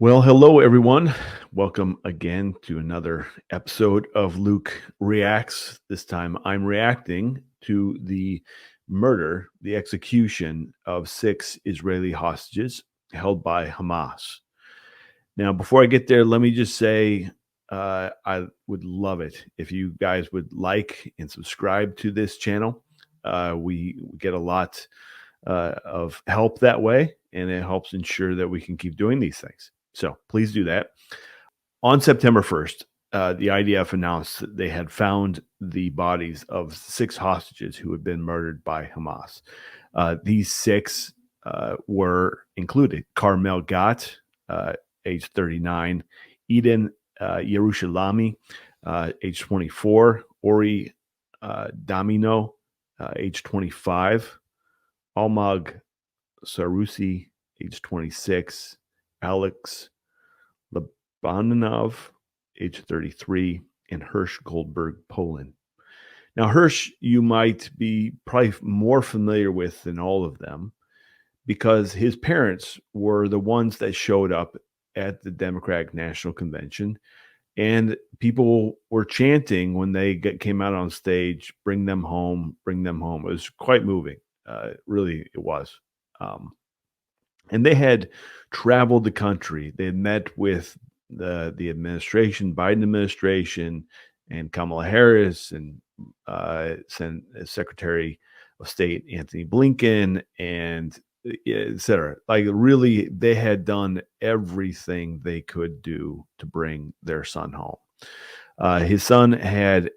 Well, hello everyone. Welcome again to another episode of Luke Reacts. This time I'm reacting to the murder, the execution of 6 Israeli hostages held by Hamas. Now, before I get there, let me just say I would love it if you guys would like and subscribe to this channel. We get a lot of help that way, and it helps ensure that we can keep doing these things. So please do that. On September 1st, the IDF announced that they had found the bodies of 6 hostages who had been murdered by Hamas. These 6 were included Carmel Gat, age 39, Eden Yerushalami, age 24, Ori Damino, age 25, Almag Sarusi, age 26, Alex Labanov, age 33, and Hirsch Goldberg, Poland. Now, Hirsch, you might be probably more familiar with than all of them because his parents were the ones that showed up at the Democratic National Convention, and people were chanting when they came out on stage, "Bring them home, bring them home." It was quite moving. Really, it was. And they had traveled the country. They had met with the administration, Biden administration, and Kamala Harris, and Secretary of State Anthony Blinken, and et cetera. Like, really, they had done everything they could do to bring their son home. His son had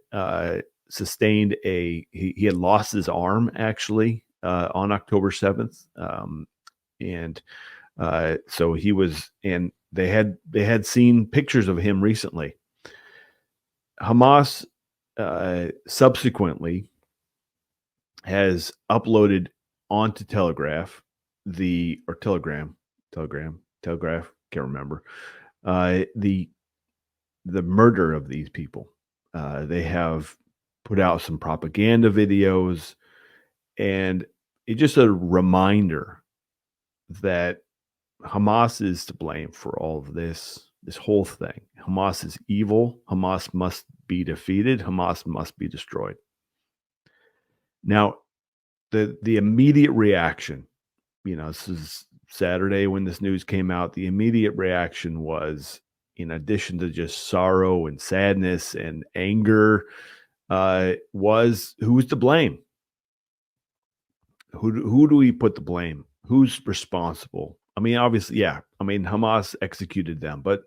sustained he had lost his arm actually on October 7th. And so he was, and they had seen pictures of him recently. Hamas subsequently has uploaded onto Telegram, can't remember, the murder of these people. They have put out some propaganda videos, and it's just a reminder that Hamas is to blame for all of this whole thing. Hamas is evil. Hamas must be defeated. Hamas must be destroyed. Now, the immediate reaction, this is Saturday when this news came out, the immediate reaction was, in addition to just sorrow and sadness and anger, was who's to blame? Who do we put the blame? Who's responsible? I mean, obviously, yeah. I mean, Hamas executed them, but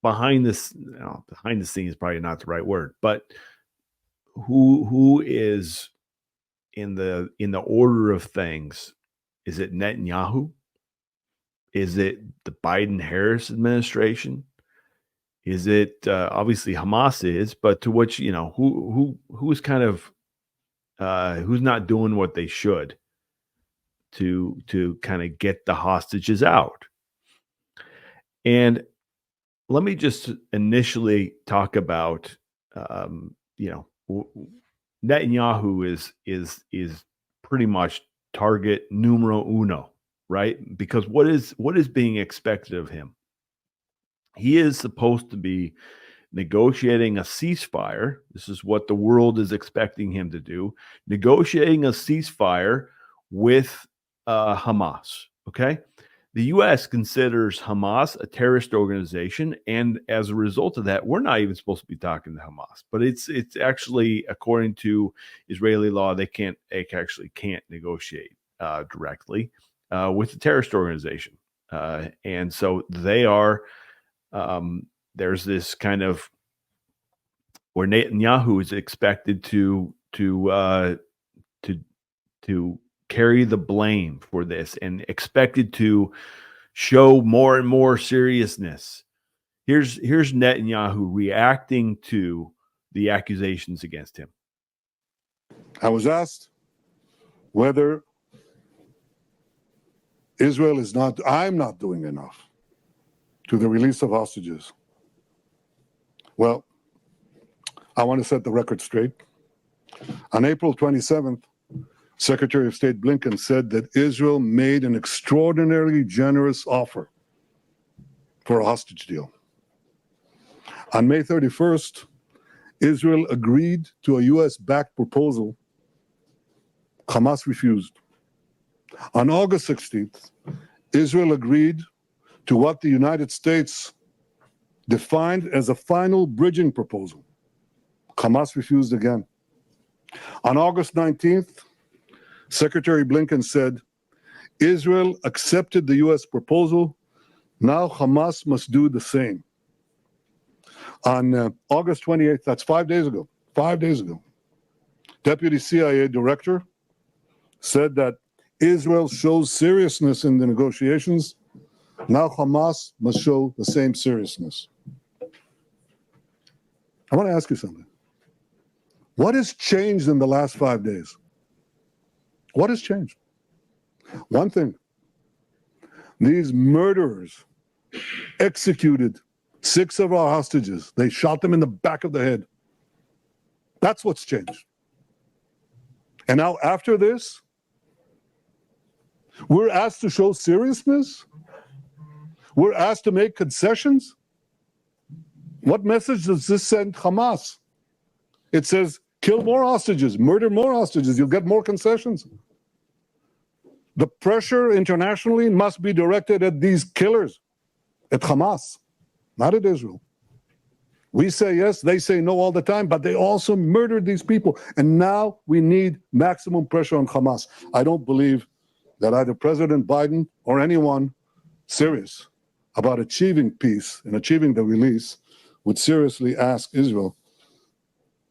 behind the scenes is probably not the right word. But who is in the order of things? Is it Netanyahu? Is it the Biden-Harris administration? Is it obviously Hamas is, but to which who's kind of who's not doing what they should to kind of get the hostages out? And let me just initially talk about Netanyahu is pretty much target numero uno, right? Because what is being expected of him? He is supposed to be negotiating a ceasefire. This is what the world is expecting him to do, negotiating a ceasefire with Hamas. Okay. The U.S. considers Hamas a terrorist organization, and as a result of that, we're not even supposed to be talking to Hamas. But it's actually, according to Israeli law, they actually can't negotiate directly with the terrorist organization, and so they are. There's this kind of where Netanyahu is expected to carry the blame for this and expected to show more and more seriousness. Here's Netanyahu reacting to the accusations against him. I was asked whether I'm not doing enough to the release of hostages. Well, I want to set the record straight. On April 27th, Secretary of State Blinken said that Israel made an extraordinarily generous offer for a hostage deal. On May 31st, Israel agreed to a U.S.-backed proposal. Hamas refused. On August 16th, Israel agreed to what the United States defined as a final bridging proposal. Hamas refused again. On August 19th, Secretary Blinken said, Israel accepted the U.S. proposal. Now Hamas must do the same. On August 28th, that's 5 days ago, Deputy CIA Director said that Israel shows seriousness in the negotiations. Now Hamas must show the same seriousness. I want to ask you something. What has changed in the last 5 days? What has changed? One thing. These murderers executed 6 of our hostages. They shot them in the back of the head. That's what's changed. And now after this, we're asked to show seriousness? We're asked to make concessions? What message does this send Hamas? It says, kill more hostages, murder more hostages, you'll get more concessions. The pressure internationally must be directed at these killers, at Hamas, not at Israel. We say yes, they say no all the time, but they also murdered these people. And now we need maximum pressure on Hamas. I don't believe that either President Biden or anyone serious about achieving peace and achieving the release would seriously ask Israel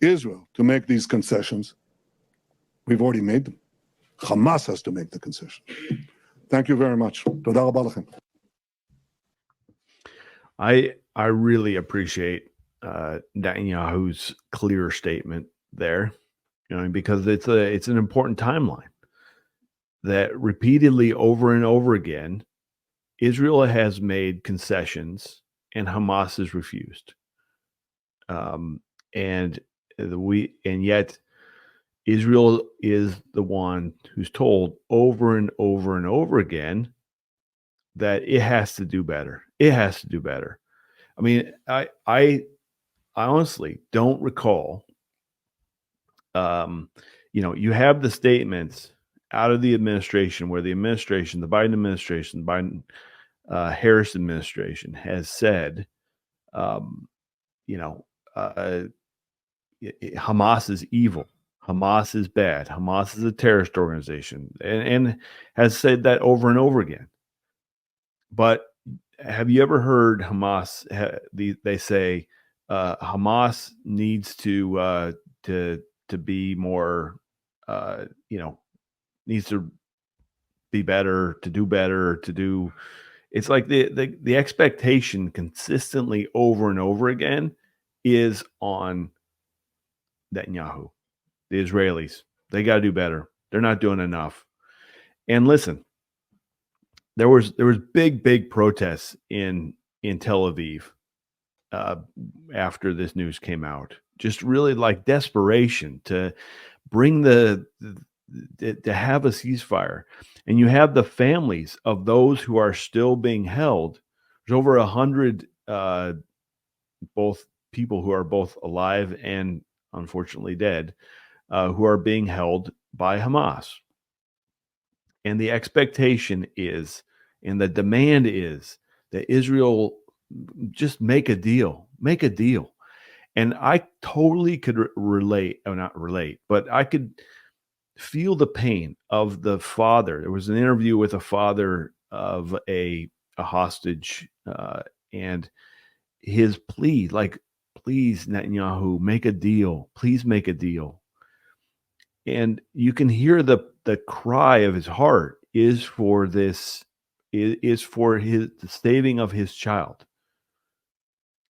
to make these concessions. We've already made them. Hamas has to make the concession. Thank you very much. Toda rabba lachem. I really appreciate Netanyahu's clear statement there, because it's an important timeline that repeatedly over and over again, Israel has made concessions and Hamas has refused. And yet Israel is the one who's told over and over and over again that it has to do better. It has to do better. I mean, I honestly don't recall. You have the statements out of the administration where the Biden administration, Harris administration has said, Hamas is evil. Hamas is bad. Hamas is a terrorist organization, and has said that over and over again. But have you ever heard Hamas? They say Hamas needs to be more, needs to be better, to do better, to do. It's like the expectation consistently over and over again is on Netanyahu, the Israelis. They got to do better. They're not doing enough. And listen, there was big protests in Tel Aviv after this news came out. Just really like desperation to bring to have a ceasefire. And you have the families of those who are still being held. There's over 100 both people who are both alive and unfortunately dead, who are being held by Hamas. And the expectation is, and the demand is, that Israel just make a deal. And I totally could not relate, but I could feel the pain of the father. There was an interview with a father of a hostage, and his plea, like, please, Netanyahu, make a deal. Please make a deal. And you can hear the cry of his heart is for the saving of his child.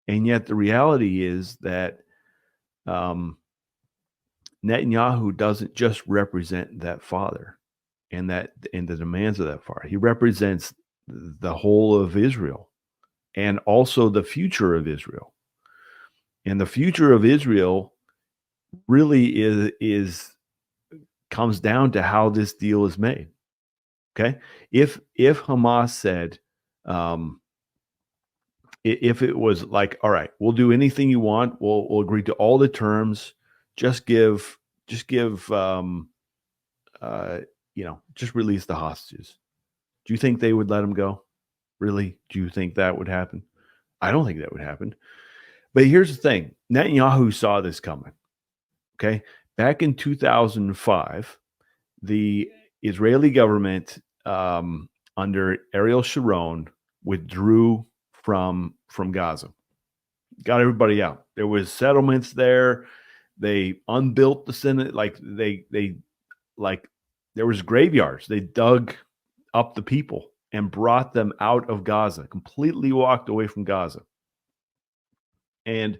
And yet the reality is that Netanyahu doesn't just represent that father and the demands of that father. He represents the whole of Israel and also the future of Israel. And the future of Israel really comes down to how this deal is made. Okay, if Hamas said, if it was like, all right, we'll do anything you want, we'll agree to all the terms, just give just release the hostages. Do you think they would let them go? Really? Do you think that would happen? I don't think that would happen. But here's the thing: Netanyahu saw this coming. Okay, back in 2005, the Israeli government under Ariel Sharon withdrew from Gaza, got everybody out. There was settlements there. They unbuilt the Senate, like there was graveyards. They dug up the people and brought them out of Gaza, completely walked away from Gaza. And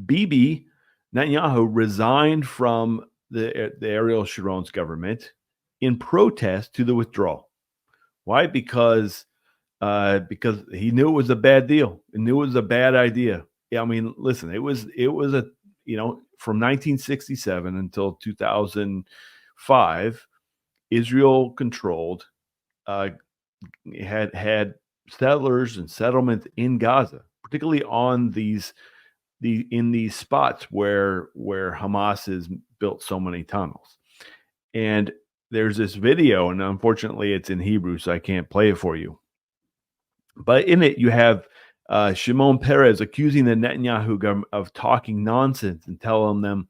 Bibi Netanyahu resigned from the Ariel Sharon's government in protest to the withdrawal. Why? Because he knew it was a bad deal. He knew it was a bad idea. Yeah, I mean, listen, it was a from 1967 until 2005, Israel controlled had settlers and settlements in Gaza, particularly on these spots where Hamas has built so many tunnels. And there's this video, and unfortunately it's in Hebrew, so I can't play it for you. But in it, you have Shimon Peres accusing the Netanyahu government of talking nonsense and telling them,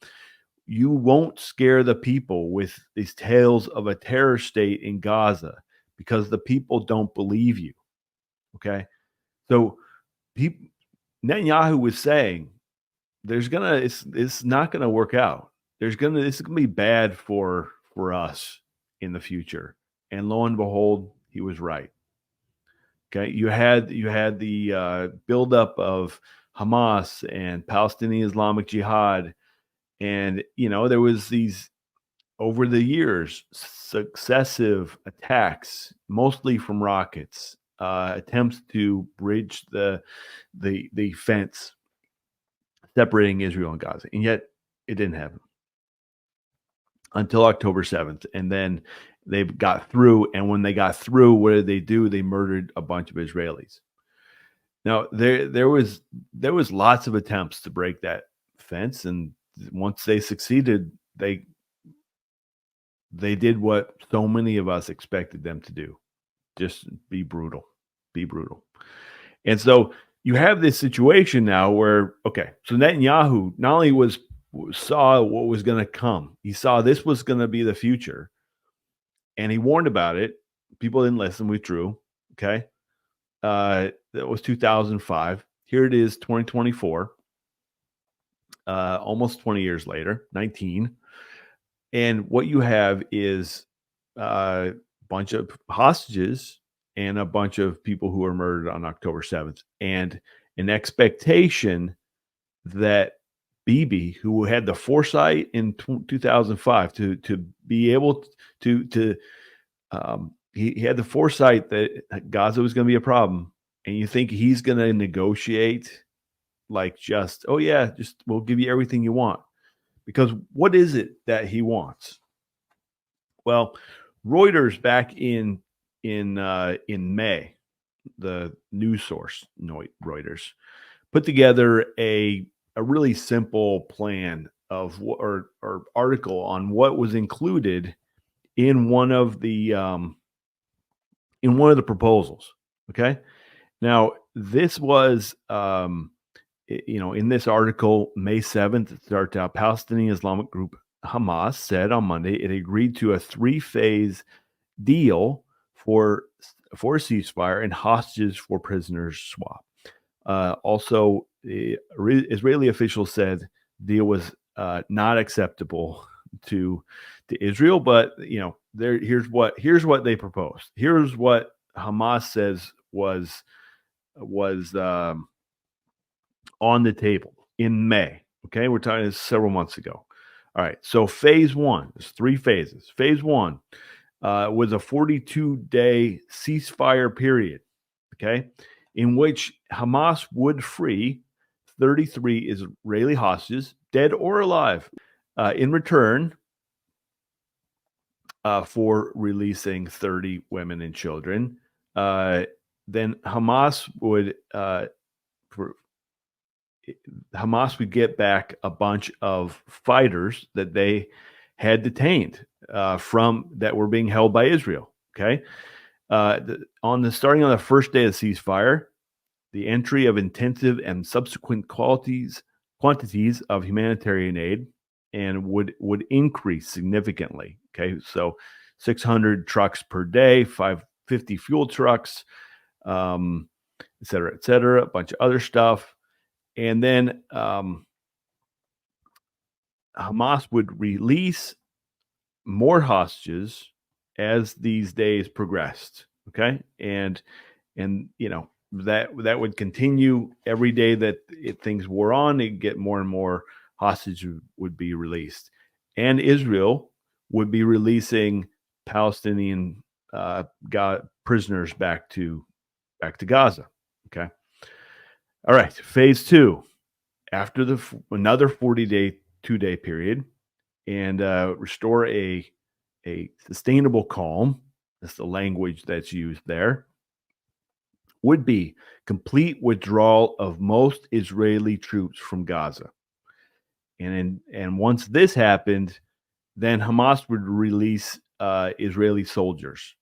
you won't scare the people with these tales of a terror state in Gaza because the people don't believe you. Okay? So Netanyahu was saying, it's not gonna work out. This is gonna be bad for us in the future. And lo and behold, he was right. Okay, you had the buildup of Hamas and Palestinian Islamic Jihad, and there was these over the years successive attacks, mostly from rockets, attempts to bridge the fence separating Israel and Gaza, and yet it didn't happen until October 7th, and then they got through. And when they got through, what did they do? They murdered a bunch of Israelis. Now there was lots of attempts to break that fence, and once they succeeded, they did what so many of us expected them to do: just be brutal. And so you have this situation now where, okay, so Netanyahu not only saw what was going to come, he saw this was going to be the future, and he warned about it. People didn't listen, withdrew. Okay. That was 2005. Here it is, 2024, almost 20 years later, 19. And what you have is a bunch of hostages and a bunch of people who were murdered on October 7th, and an expectation that Bibi, who had the foresight in 2005 to be able to he had the foresight that Gaza was going to be a problem, and you think he's going to negotiate like just, oh yeah, just we'll give you everything you want. Because what is it that he wants? Well, Reuters back in May, the news source Reuters put together a really simple plan of or article on what was included in one of the proposals. Okay, now this was in this article, May 7th, it starts out: Palestinian Islamic group Hamas said on Monday it agreed to a 3-phase deal for a ceasefire and hostages for prisoners swap. Also, Israeli officials said the deal was not acceptable to Israel, but here's what they proposed. Here's what Hamas says was on the table in May. Okay, we're talking several months ago. All right, so phase one, there's 3 phases. Phase one was a 42-day ceasefire period, okay, in which Hamas would free 33 Israeli hostages, dead or alive, in return for releasing 30 women and children. Then Hamas would Hamas would get back a bunch of fighters that they had detained from that were being held by Israel. Okay, starting on the first day of the ceasefire, the entry of intensive and subsequent quantities of humanitarian aid and would increase significantly. Okay, so 600 trucks per day, 550 fuel trucks, et cetera, a bunch of other stuff. And then Hamas would release more hostages as these days progressed. Okay, and that would continue every day that things wore on. It'd get more and more hostages would be released, and Israel would be releasing Palestinian prisoners back to Gaza. Okay, all right. Phase 2, after another 40-day, 2-day period, and restore a sustainable calm. That's the language that's used there. Would be complete withdrawal of most Israeli troops from Gaza. And once this happened, then Hamas would release Israeli soldiers.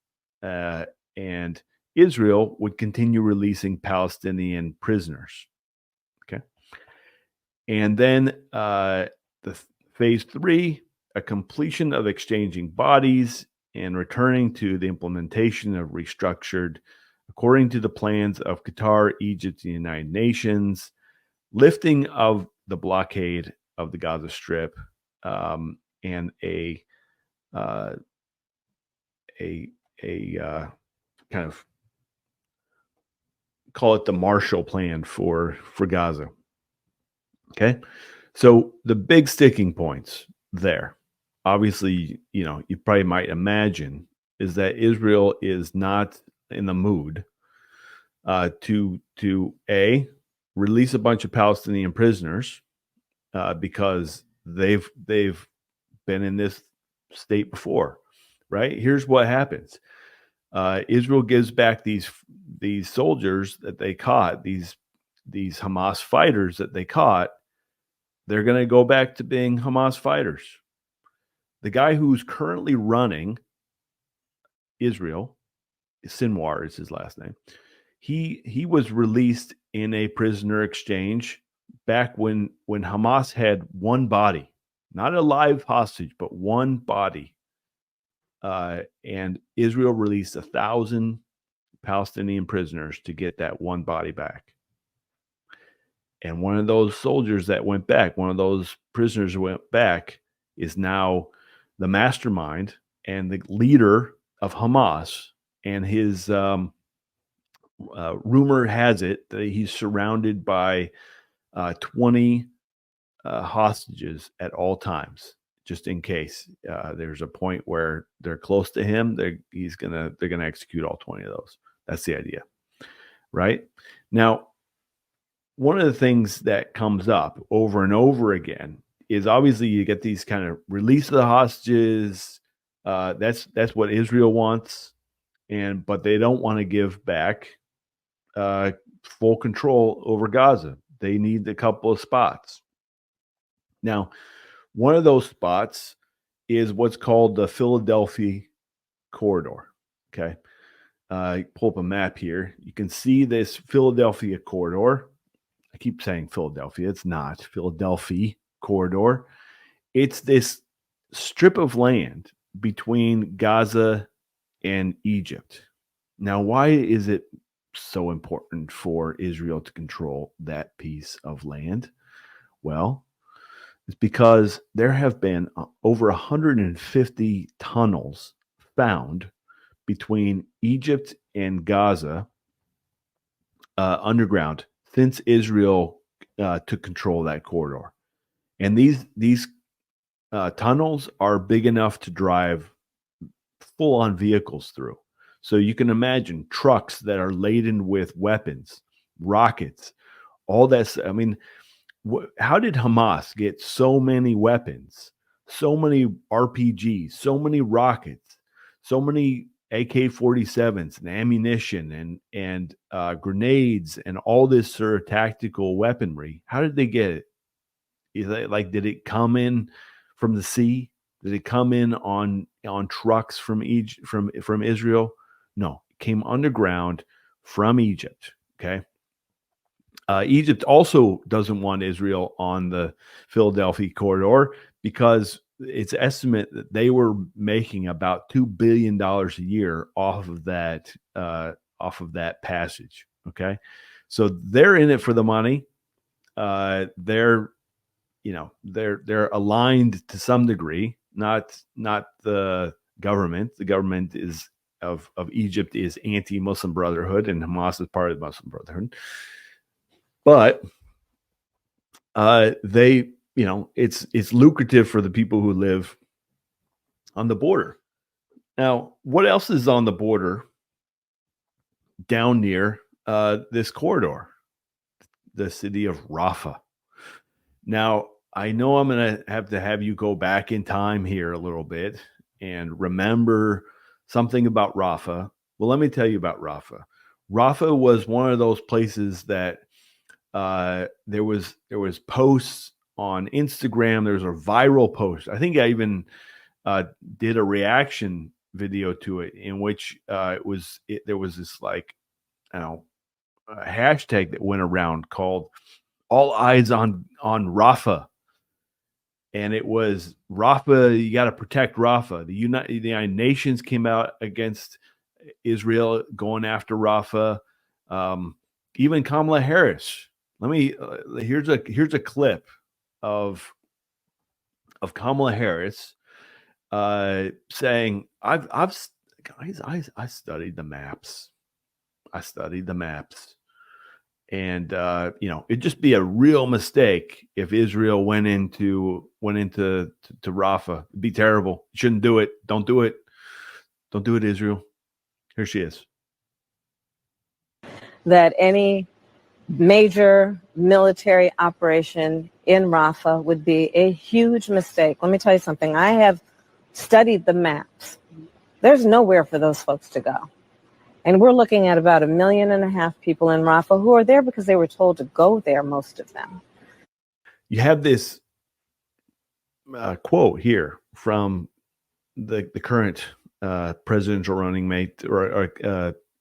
And Israel would continue releasing Palestinian prisoners. Okay. And then the phase 3, a completion of exchanging bodies and returning to the implementation of restructured according to the plans of Qatar, Egypt, and the United Nations, lifting of the blockade of the Gaza Strip, and a kind of call it the Marshall Plan for Gaza. Okay, so the big sticking points there, obviously, you probably might imagine, is that Israel is not in the mood to release a bunch of Palestinian prisoners because they've been in this state before, right? Here's what happens: Israel gives back these soldiers that they caught, these Hamas fighters that they caught. They're going to go back to being Hamas fighters. The guy who's currently running Israel, Sinwar is his last name. He was released in a prisoner exchange back when Hamas had one body, not a live hostage, but one body. And Israel released 1,000 Palestinian prisoners to get that one body back. And one of those soldiers that went back, one of those prisoners who went back, is now the mastermind and the leader of Hamas. And his rumor has it that he's surrounded by 20 hostages at all times, just in case there's a point where they're close to him. They're gonna execute all 20 of those. That's the idea, right? Now, one of the things that comes up over and over again is obviously you get these kind of release of the hostages. That's what Israel wants, but they don't want to give back full control over Gaza. They need a couple of spots. Now, one of those spots is what's called the Philadelphia corridor. Okay, pull up a map here. You can see this Philadelphia corridor. I keep saying Philadelphia. It's not Philadelphia corridor. It's this strip of land between Gaza and Egypt. Now, why is it so important for Israel to control that piece of land? Well, it's because there have been over 150 tunnels found between Egypt and Gaza underground since Israel took control of that corridor. And these tunnels are big enough to drive full-on vehicles through. So you can imagine trucks that are laden with weapons, rockets, all that. I mean, how did Hamas get so many weapons, so many RPGs, so many rockets, so many AK-47s and ammunition and grenades and all this sort of tactical weaponry. How did they get it? Did it come in from the sea? Did it come in on trucks from Israel? No, it came underground from Egypt. Okay. Egypt also doesn't want Israel on the Philadelphia corridor because it's estimated that they were making about $2 billion a year off of that passage. Okay, so they're in it for the money. They're aligned to some degree, not the government. The government of Egypt is anti-Muslim Brotherhood, and Hamas is part of the Muslim Brotherhood. But it's lucrative for the people who live on the border. Now, what else is on the border down near this corridor? The city of Rafah. Now, I know I'm going to have you go back in time here a little bit and remember something about Rafah. Well, let me tell you about Rafah. Rafah was one of those places that there was posts on Instagram. There's a viral post. I think I even did a reaction video to it in which there was this a hashtag that went around called "All Eyes on Rafah," and it was Rafah. You got to protect Rafah. The United Nations came out against Israel going after Rafah. Even Kamala Harris. Here's a clip of Kamala Harris saying, I studied the maps. And it'd just be a real mistake if Israel went into Rafah. It'd be terrible. You shouldn't do it. Don't do it. Don't do it, Israel. Here she is. That any major military operation in Rafah would be a huge mistake. Let me tell you something. I have studied the maps. There's nowhere for those folks to go. And we're looking at about 1.5 million people in Rafah who are there because they were told to go there, most of them. You have this quote here from the current presidential running mate or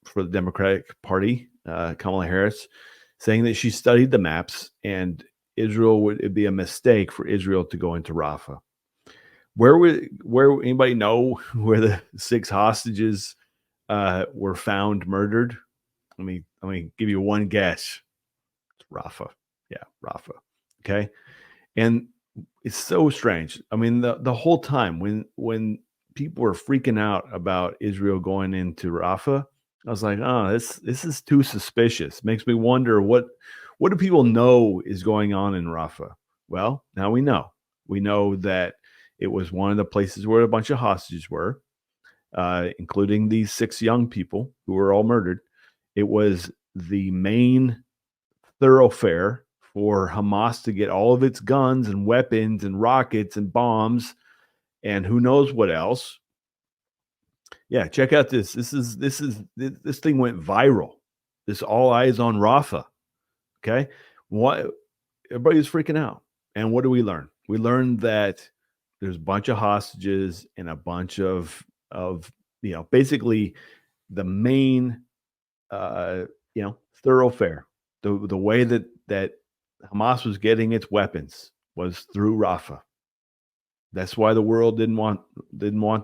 for the Democratic Party, Kamala Harris, saying that she studied the maps and it'd be a mistake for Israel to go into Rafah. Where anybody know where the 6 hostages were found murdered? Let me give you one guess. It's Rafah. Yeah, Rafah. Okay. And it's so strange. I mean, the whole time when people were freaking out about Israel going into Rafah, I was like, oh, this is too suspicious. Makes me wonder what do people know is going on in Rafah? Well, now we know. We know that it was one of the places where a bunch of hostages were, including these 6 young people who were all murdered. It was the main thoroughfare for Hamas to get all of its guns and weapons and rockets and bombs and who knows what else. Yeah, check out this. This thing went viral. This All Eyes on Rafah. Okay, everybody was freaking out. And what do we learn? We learned that there's a bunch of hostages and a bunch of basically the main thoroughfare. The way that Hamas was getting its weapons was through Rafah. That's why the world didn't want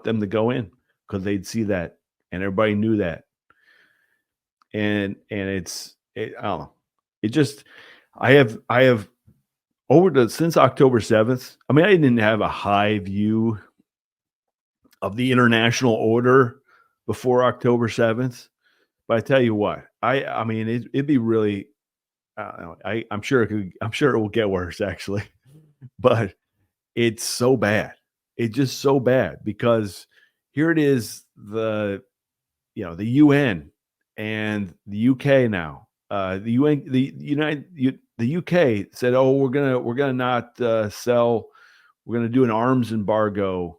them to go in, because they'd see that, and everybody knew that. And I don't know. It just I have since October 7th. I mean, I didn't have a high view of the international order before October 7th, but I tell you what, I mean, it'd be really. I'm sure it will get worse, actually, but it's so bad. It's just so bad because here it is, the UN and the UK now. The UN, the UK said, "Oh, we're gonna not sell. We're gonna do an arms embargo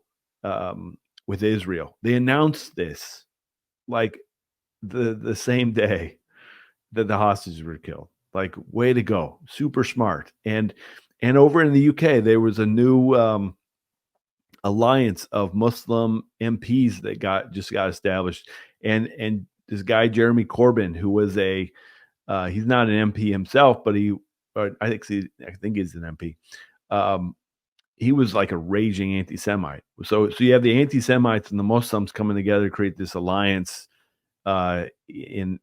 with Israel." They announced this like the same day that the hostages were killed. Like, way to go. Super smart. And over in the UK, there was a new alliance of Muslim MPs that just got established. And this guy, Jeremy Corbyn, who was he's not an MP himself, but I think he's an MP. He was like a raging anti-Semite. So you have the anti-Semites and the Muslims coming together to create this alliance in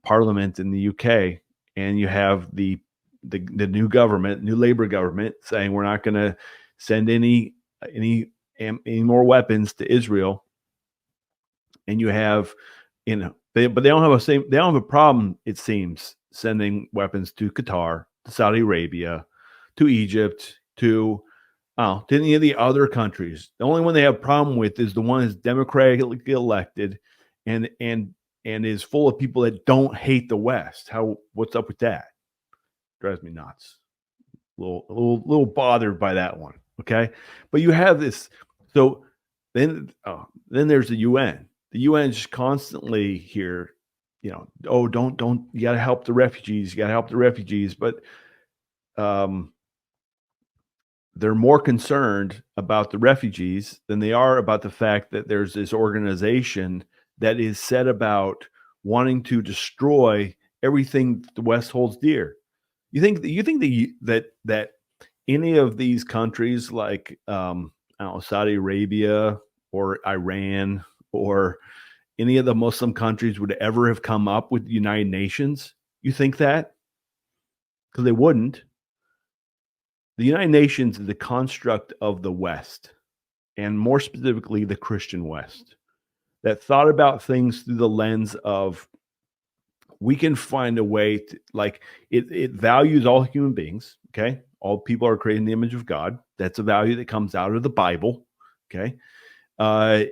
Parliament in the UK, and you have the new government, new Labour government, saying we're not going to send any more weapons to Israel. And you have, but they don't have a problem, it seems, sending weapons to Qatar, to Saudi Arabia, to Egypt, to any of the other countries. The only one they have a problem with is the one that's democratically elected and is full of people that don't hate the West. What's up with that? Drives me nuts. A little bothered by that one. Okay, but you have this. So then there's the UN. The UN is constantly here. Don't you got to help the refugees? You got to help the refugees, but they're more concerned about the refugees than they are about the fact that there's this organization that is set about wanting to destroy everything the West holds dear. You think that any of these countries like Saudi Arabia or Iran or any of the Muslim countries would ever have come up with the United Nations? You think that? Because they wouldn't. The United Nations is the construct of the West, and more specifically, the Christian West, that thought about things through the lens of we can find a way to, like, it values all human beings. Okay. All people are created in the image of God. That's a value that comes out of the Bible. Okay.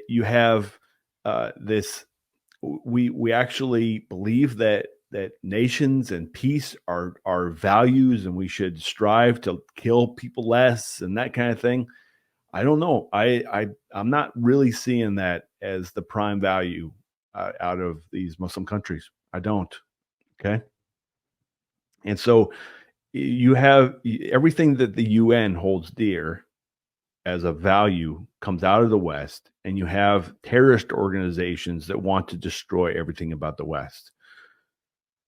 You have this, we actually believe that nations and peace are values, and we should strive to kill people less and that kind of thing. I don't know. I'm not really seeing that as the prime value out of these Muslim countries. I don't. Okay. And so you have everything that the UN holds dear as a value comes out of the West, and you have terrorist organizations that want to destroy everything about the West.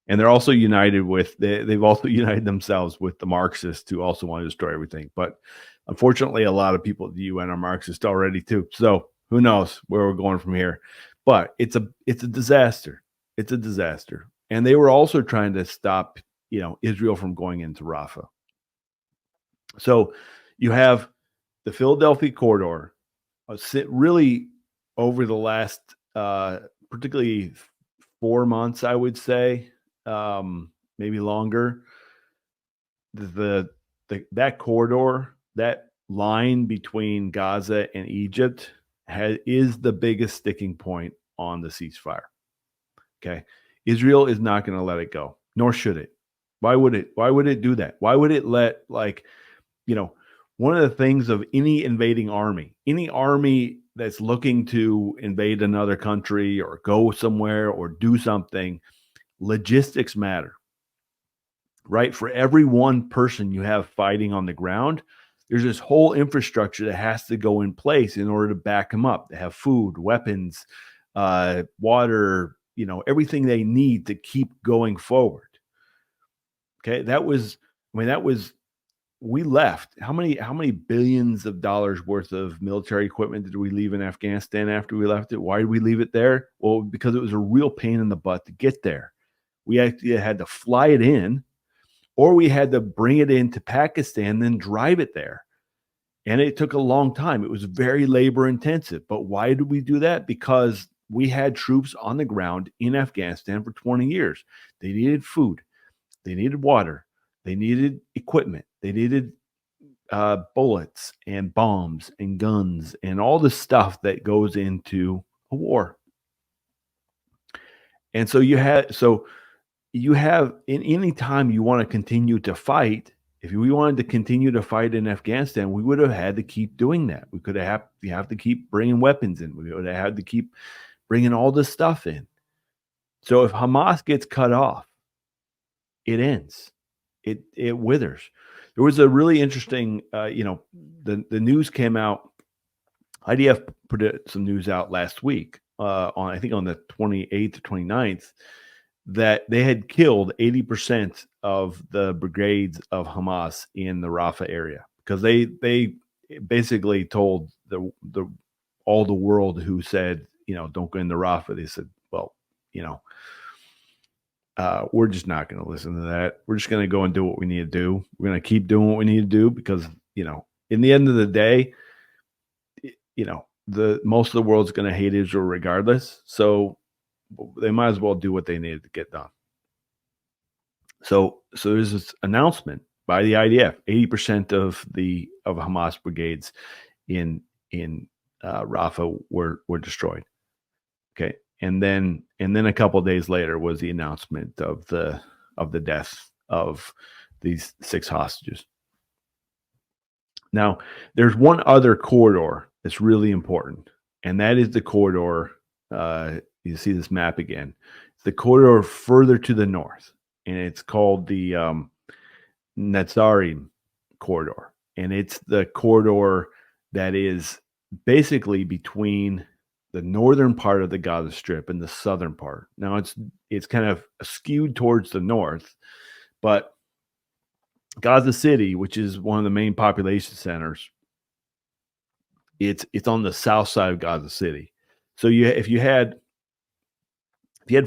And they're also they've also united themselves with the Marxists who also want to destroy everything. But unfortunately, a lot of people at the UN are Marxist already too. So who knows where we're going from here? But it's a disaster. It's a disaster. And they were also trying to stop, Israel from going into Rafah. So you have the Philadelphia corridor, really over the last, particularly 4 months, I would say, maybe longer. That corridor, that line between Gaza and Egypt, is the biggest sticking point on the ceasefire. Okay, Israel is not going to let it go, nor should it. Why would it? Why would it do that? Why would it let, one of the things of any invading army, any army that's looking to invade another country or go somewhere or do something, logistics matter, right? For every one person you have fighting on the ground, there's this whole infrastructure that has to go in place in order to back them up. They have food, weapons, water, everything they need to keep going forward. Okay, we left. How many billions of dollars worth of military equipment did we leave in Afghanistan after we left it? Why did we leave it there? Well, because it was a real pain in the butt to get there. We actually had to fly it in, or we had to bring it into Pakistan, then drive it there. And it took a long time. It was very labor intensive. But why did we do that? Because we had troops on the ground in Afghanistan for 20 years. They needed food. They needed water. They needed equipment. They needed bullets and bombs and guns and all the stuff that goes into a war. And so you have in any time you want to continue to fight. If we wanted to continue to fight in Afghanistan, we would have had to keep doing that. We have to keep bringing weapons in. We would have had to keep bringing all this stuff in. So if Hamas gets cut off, it ends. It withers. There was a really interesting, the news came out. IDF put some news out last week on the 28th or 29th that they had killed 80% of the brigades of Hamas in the Rafah area, because they basically told all the world who said, don't go into Rafah. They said, well, we're just not going to listen to that. We're just going to go and do what we need to do. We're going to keep doing what we need to do because, in the end of the day, the most of the world's going to hate Israel regardless. So they might as well do what they needed to get done. So there's this announcement by the IDF: 80% of Hamas brigades in Rafah were destroyed. Okay, and then a couple of days later was the announcement of the death of these 6 hostages. Now, there's one other corridor that's really important, and that is the corridor. You see this map again. It's the corridor further to the north, and it's called the Netzarim corridor, and it's the corridor that is basically between the northern part of the Gaza Strip and the southern part. Now it's kind of skewed towards the north, but Gaza City, which is one of the main population centers, it's on the south side of Gaza City. So if you had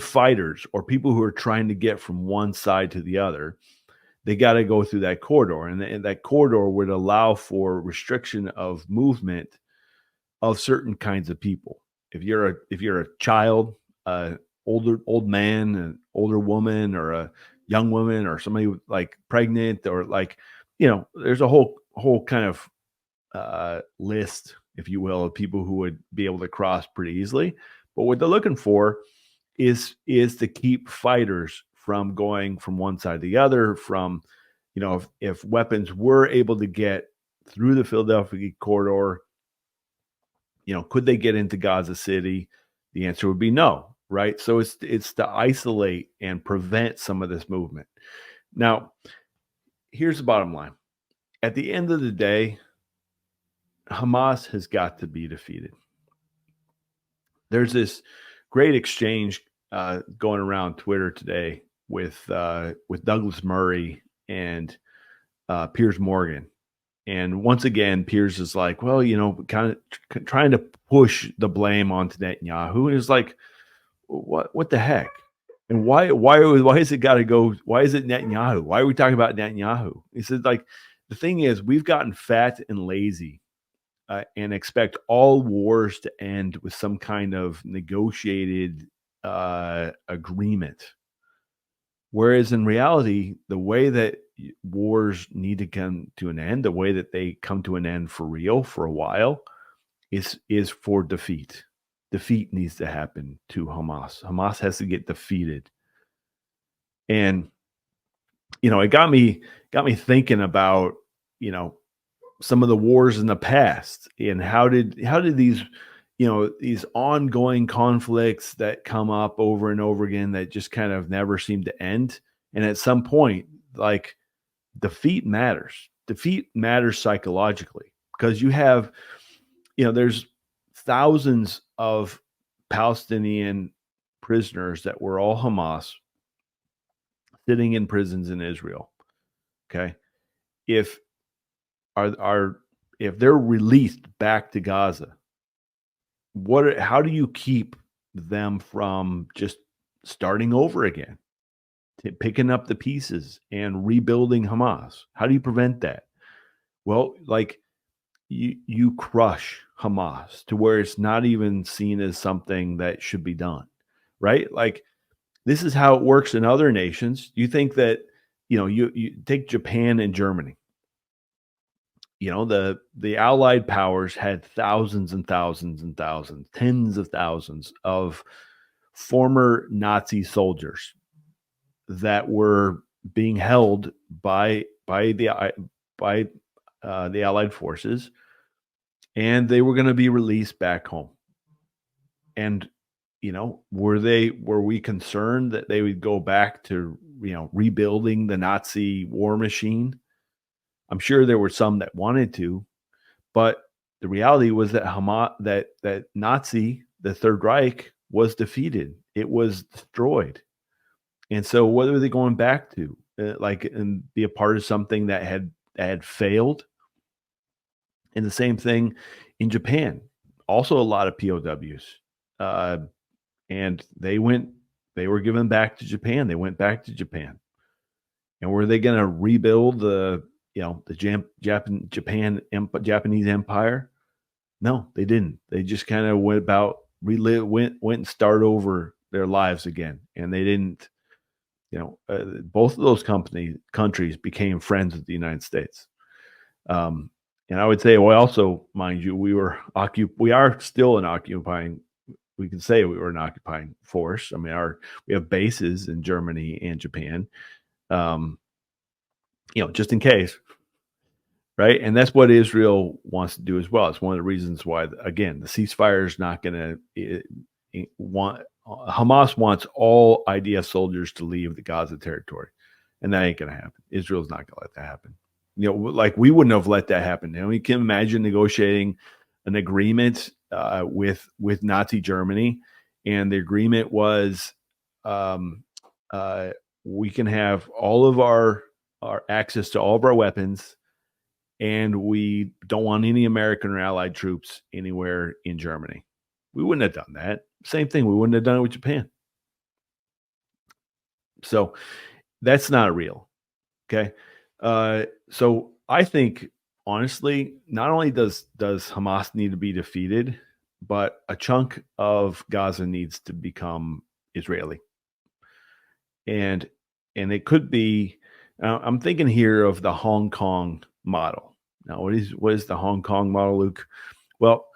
fighters or people who are trying to get from one side to the other, they got to go through that corridor, and that corridor would allow for restriction of movement of certain kinds of people. If you're a child, old man, an older woman, or a young woman, or somebody like pregnant, or there's a whole kind of list, if you will, of people who would be able to cross pretty easily. But what they're looking for is to keep fighters from going from one side to the other. From, if weapons were able to get through the Philadelphia corridor, could they get into Gaza City? The answer would be no, right? So it's to isolate and prevent some of this movement. Now, here's the bottom line. At the end of the day, Hamas has got to be defeated. There's this great exchange going around Twitter today with Douglas Murray and Piers Morgan. And once again, Piers is like, well, kind of trying to push the blame onto Netanyahu. And it's like, what the heck? And why is it got to go? Why is it Netanyahu? Why are we talking about Netanyahu? He said, the thing is, we've gotten fat and lazy and expect all wars to end with some kind of negotiated agreement. Whereas in reality, the way that wars need to come to an end, the way that they come to an end for real for a while, is for defeat. Defeat needs to happen to Hamas. Hamas has to get defeated. And it got me thinking about some of the wars in the past, and how did these these ongoing conflicts that come up over and over again that just kind of never seem to end. And at some point, defeat matters. Defeat matters psychologically, because you have, there's thousands of Palestinian prisoners that were all Hamas sitting in prisons in Israel. Okay. If they're released back to Gaza, how do you keep them from just starting over again, picking up the pieces and rebuilding Hamas? How do you prevent that? Well, you crush Hamas to where it's not even seen as something that should be done, right? This is how it works in other nations. You think that, you take Japan and Germany. The Allied powers had thousands and thousands and thousands, tens of thousands of former Nazi soldiers that were being held by the Allied forces, and they were going to be released back home. And were we concerned that they would go back to, rebuilding the Nazi war machine? I'm sure there were some that wanted to, but the reality was that Hamas, that Nazi, the Third Reich, was defeated. It was destroyed. And so what are they going back to? And be a part of something that had failed? And the same thing in Japan. Also a lot of POWs. And they were given back to Japan. They went back to Japan. And were they going to rebuild the Japanese empire? No, they didn't. They just kind of went and start over their lives again. And they didn't, both of those countries became friends with the United States. And I would say, well, also, mind you, we are still an occupying. We can say we were an occupying force. I mean, we have bases in Germany and Japan, just in case, right? And that's what Israel wants to do as well. It's one of the reasons why, again, the ceasefire is not going to want. Hamas wants all IDF soldiers to leave the Gaza territory, and that ain't going to happen. Israel's not going to let that happen. Like we wouldn't have let that happen. And we can imagine negotiating an agreement with Nazi Germany, and the agreement was we can have all of our access to all of our weapons, and we don't want any American or Allied troops anywhere in Germany. We wouldn't have done that. Same thing. We wouldn't have done it with Japan. So that's not real. Okay. So I think, honestly, not only does Hamas need to be defeated, but a chunk of Gaza needs to become Israeli. And it could be, I'm thinking here of the Hong Kong model. Now, what is the Hong Kong model, Luke? Well,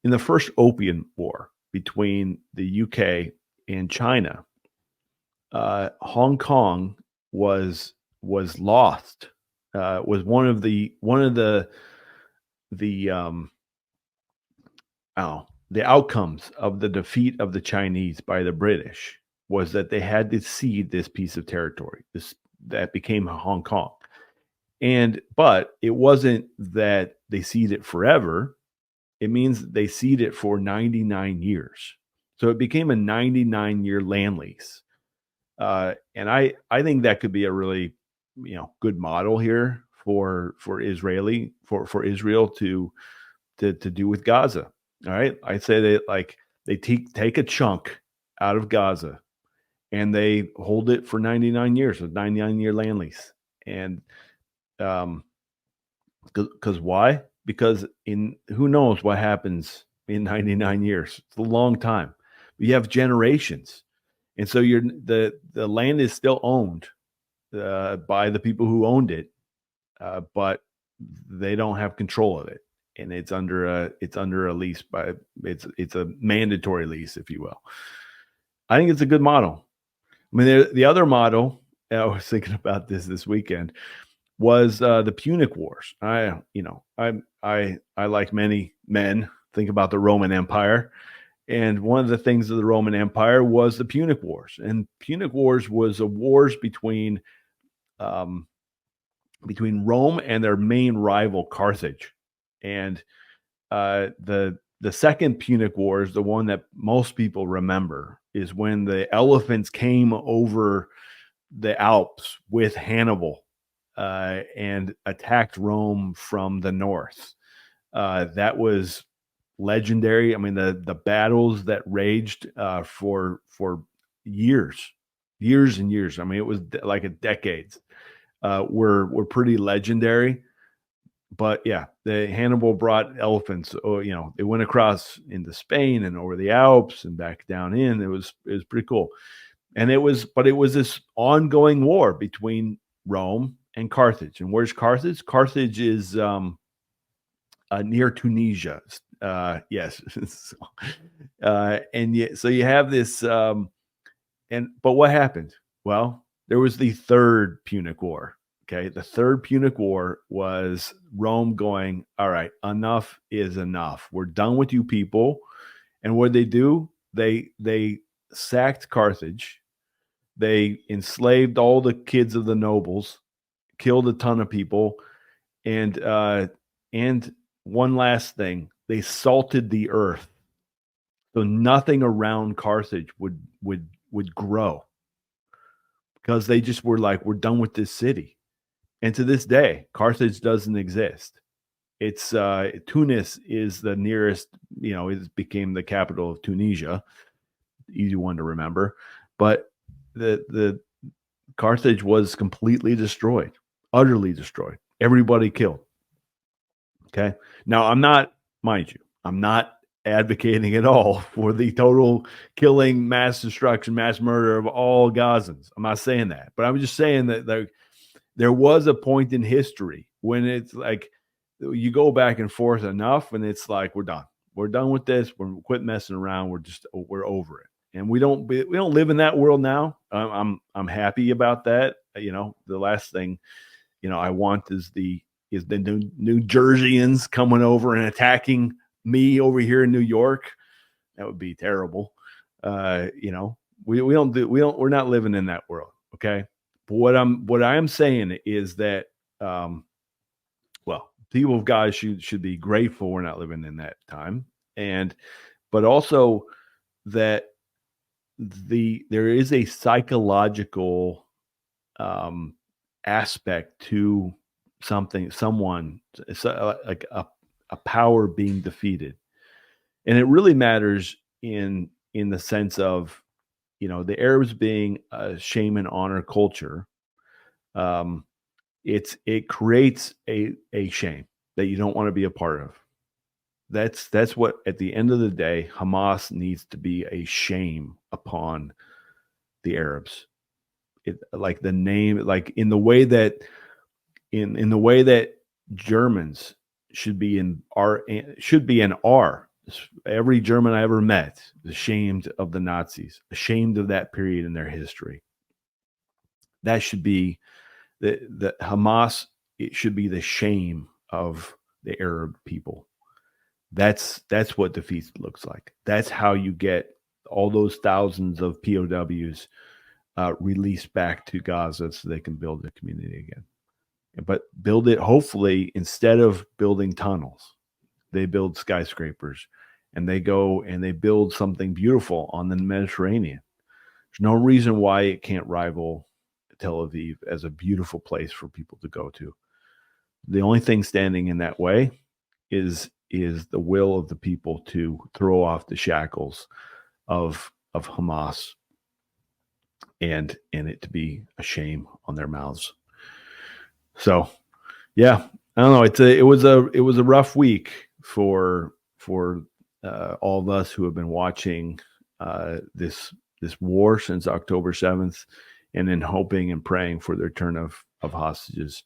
in the first Opium War between the UK and China, Hong Kong was lost. Was one of the outcomes of the defeat of the Chinese by the British was that they had to cede this piece of territory. That became Hong Kong. But it wasn't that they ceded it forever. It means they ceded it for 99 years. So it became a 99-year land lease. And I think that could be a really, good model here for Israel to do with Gaza. All right. I'd say that they take a chunk out of Gaza and they hold it for 99 years, a 99-year land lease. And because why? Because who knows what happens in 99 years? It's a long time. You have generations. And so the land is still owned by the people who owned it, but they don't have control of it, and it's under a lease it's a mandatory lease, if you will. I think it's a good model. I mean, the other model, I was thinking about this weekend, was the Punic Wars. I like many men think about the Roman Empire. And one of the things of the Roman Empire was the Punic Wars. And Punic Wars was a wars between Rome and their main rival, Carthage. And the second Punic Wars, the one that most people remember, is when the elephants came over the Alps with Hannibal and attacked Rome from the north. That was legendary. I mean, the battles that raged for years and years. I mean, it was like a decades. Were pretty legendary. But yeah, the Hannibal brought elephants. They went across into Spain and over the Alps and back down in. It was pretty cool. And it was this ongoing war between Rome and Carthage. And where's Carthage? Carthage is near Tunisia. Yes. So you have this, but what happened? Well, there was the third Punic War. Okay. The third Punic War was Rome going, all right, enough is enough. We're done with you people. And what did they do? They sacked Carthage. They enslaved all the kids of the nobles, killed a ton of people, and one last thing, they salted the earth, so nothing around Carthage would grow, because they just were like, we're done with this city. And to this day, Carthage doesn't exist. It's Tunis is the nearest, it became the capital of Tunisia, easy one to remember, but the Carthage was completely destroyed, utterly destroyed, everybody killed. Okay, now mind you, I'm not advocating at all for the total killing, mass destruction, mass murder of all Gazans. I'm not saying that, but I'm just saying that there was a point in history when it's like you go back and forth enough, and it's like we're done with this. We're quit messing around. We're over it, and we don't live in that world now. I'm happy about that. The last thing I want is the New Jerseyans coming over and attacking me over here in New York. That would be terrible. We're not living in that world. Okay. But what I am saying is that, people of God should be grateful we're not living in that time. But also that there is a psychological, aspect to someone, like a power being defeated. And it really matters in the sense of, the Arabs being a shame and honor culture. It creates a shame that you don't want to be a part of. That's what, at the end of the day, Hamas needs to be a shame upon the Arabs. Like the name, like in the way that Germans should be an R. Every German I ever met is ashamed of the Nazis, ashamed of that period in their history. That should be the Hamas. It should be the shame of the Arab people. That's what defeat looks like. That's how you get all those thousands of POWs released back to Gaza so they can build a community again. But build it, hopefully, instead of building tunnels, they build skyscrapers, and they go and they build something beautiful on the Mediterranean. There's no reason why it can't rival Tel Aviv as a beautiful place for people to go to. The only thing standing in that way is the will of the people to throw off the shackles of Hamas and it to be a shame on their mouths. So, yeah, I don't know. It was a rough week for all of us who have been watching this war since October 7th, and then hoping and praying for the return of hostages.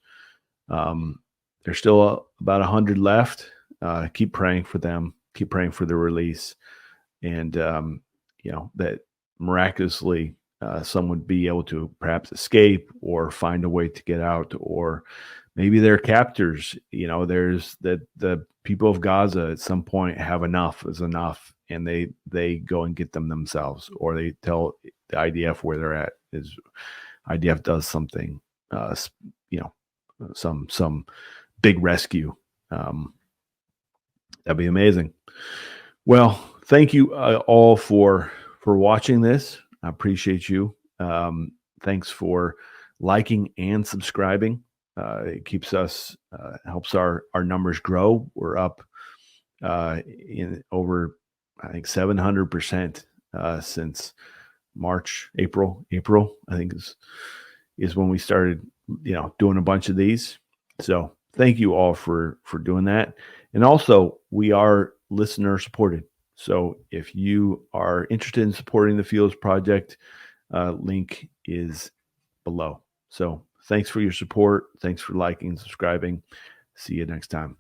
There's still about 100 left. Keep praying for them. Keep praying for their release, and that miraculously some would be able to perhaps escape or find a way to get out, or maybe their captors. There's the people of Gaza at some point have enough is enough, and they go and get them themselves, or they tell the IDF where they're at. Is IDF does something, some big rescue. That'd be amazing. Well, thank you all for watching this. I appreciate you. Thanks for liking and subscribing. It keeps us, helps our numbers grow. We're up in over, I think, 700% since April, I think is when we started, doing a bunch of these. So thank you all for doing that. And also, we are listener supported. So if you are interested in supporting the Philos Project, link is below. So thanks for your support. Thanks for liking and subscribing. See you next time.